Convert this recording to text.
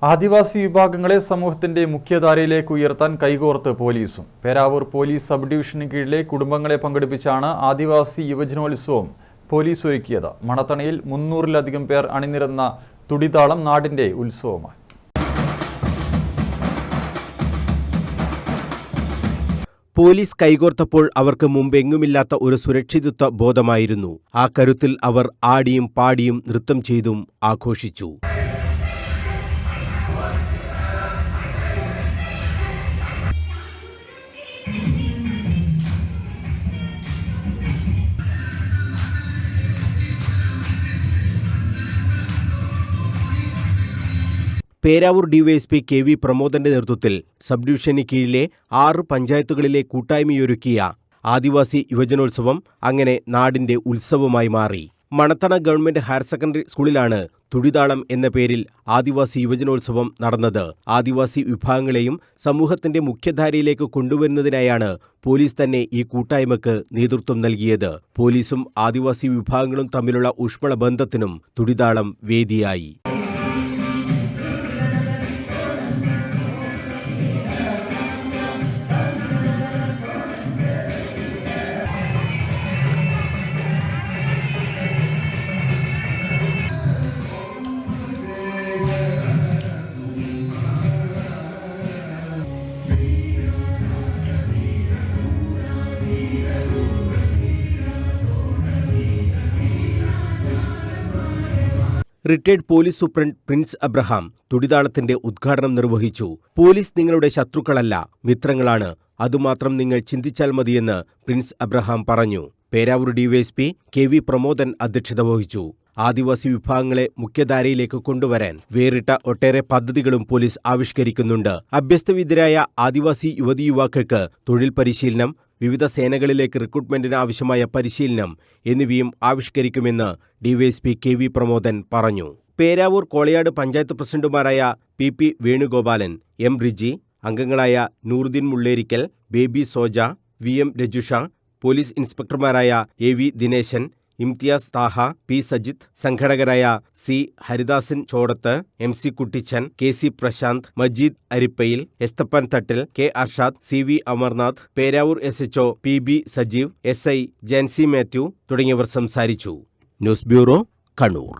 ആദിവാസി വിഭാഗങ്ങളെ സമൂഹത്തിന്റെ മുഖ്യധാരയിലേക്ക് ഉയർത്താൻ കൈകോർത്ത് പോലീസും. പേരാവൂർ പോലീസ് സബ് ഡിവിഷന് കീഴിലെ കുടുംബങ്ങളെ പങ്കെടുപ്പിച്ചാണ് ആദിവാസി യുവജനോത്സവം പോലീസ് ഒരുക്കിയത്. മണത്തണയിൽ 300-ലധികം പേർ അണിനിരന്ന തുടിതാളം നാടിന്റെ ഉത്സവമായി. പോലീസ് കൈകോർത്തപ്പോൾ അവർക്ക് മുമ്പെങ്ങുമില്ലാത്ത ഒരു സുരക്ഷിതത്വ ബോധമായിരുന്നു. ആ കരുത്തിൽ അവർ ആടിയും പാടിയും നൃത്തം ചെയ്തും ആഘോഷിച്ചു. പേരാവൂർ ഡിവൈഎസ്പി കെ.വി. പ്രമോദന്റെ നേതൃത്വത്തിൽ സബ് ഡിവിഷന് കീഴിലെ 6 പഞ്ചായത്തുകളിലെ കൂട്ടായ്മയൊരുക്കിയ ആദിവാസി യുവജനോത്സവം അങ്ങനെ നാടിന്റെ ഉത്സവമായി മാറി. മണത്തണ ഗവൺമെന്റ് ഹയർ സെക്കൻഡറി സ്കൂളിലാണ് തുടിതാളം എന്ന പേരിൽ ആദിവാസി യുവജനോത്സവം നടന്നത്. ആദിവാസി വിഭാഗങ്ങളെയും സമൂഹത്തിന്റെ മുഖ്യധാരയിലേക്ക് കൊണ്ടുവരുന്നതിനായാണ് പോലീസ് തന്നെ ഈ കൂട്ടായ്മക്ക് നേതൃത്വം നൽകിയത്. പോലീസും ആദിവാസി വിഭാഗങ്ങളും തമ്മിലുള്ള ഊഷ്മള ബന്ധത്തിനും തുടിതാളം വേദിയായി. Retired police superintendent Prince Abraham തുടിതാളത്തിന്റെ ഉദ്ഘാടനം നിർവഹിച്ചു. പോലീസ് നിങ്ങളുടെ ശത്രുക്കളല്ല, മിത്രങ്ങളാണ്. അതുമാത്രം നിങ്ങൾ ചിന്തിച്ചാൽ മതിയെന്ന് പ്രിൻസ് അബ്രഹാം പറഞ്ഞു. പേരാവൂർ ഡിവൈഎസ്പി കെ.വി. പ്രമോദൻ അധ്യക്ഷത വഹിച്ചു. ആദിവാസി വിഭാഗങ്ങളെ മുഖ്യധാരയിലേക്ക് കൊണ്ടുവരാൻ വേറിട്ട ഒട്ടേറെ പദ്ധതികളും പോലീസ് ആവിഷ്കരിക്കുന്നുണ്ട്. അഭ്യസ്തവിദ്യരായ ആദിവാസി യുവതീയുവാക്കൾക്ക് തൊഴിൽ പരിശീലനം, വിവിധ സേനകളിലേക്ക് റിക്രൂട്ട്മെന്റിന് ആവശ്യമായ പരിശീലനം എന്നിവയും ആവിഷ്കരിക്കുമെന്ന് ഡിവൈഎസ്പി കെ.വി. പ്രമോദൻ പറഞ്ഞു. പേരാവൂർ കോളയാട് പഞ്ചായത്ത് പ്രസിഡന്റുമാരായ പി. വേണുഗോപാലൻ, എം. റിജി, അംഗങ്ങളായ Nooruddeen Mullerikkal, Baby Soja, V M. Rajusha, police ഇൻസ്പെക്ടർമാരായ എ.വി. ദിനേശൻ, ഇംതിയാസ് താഹ, പി. സജിത്ത്, സംഘടകരായ C. Haridasan Chodath, M C. Kuttichan, K C. Prashanth, Majeed Arippayil, Esthappan Thattil, K. Arshad, C V. Amarnath, Peravoor SHO. P B. Sajeev, SI. Jancy Mathew തുടങ്ങിയവർ സംസാരിച്ചു. News bureau, Kannur.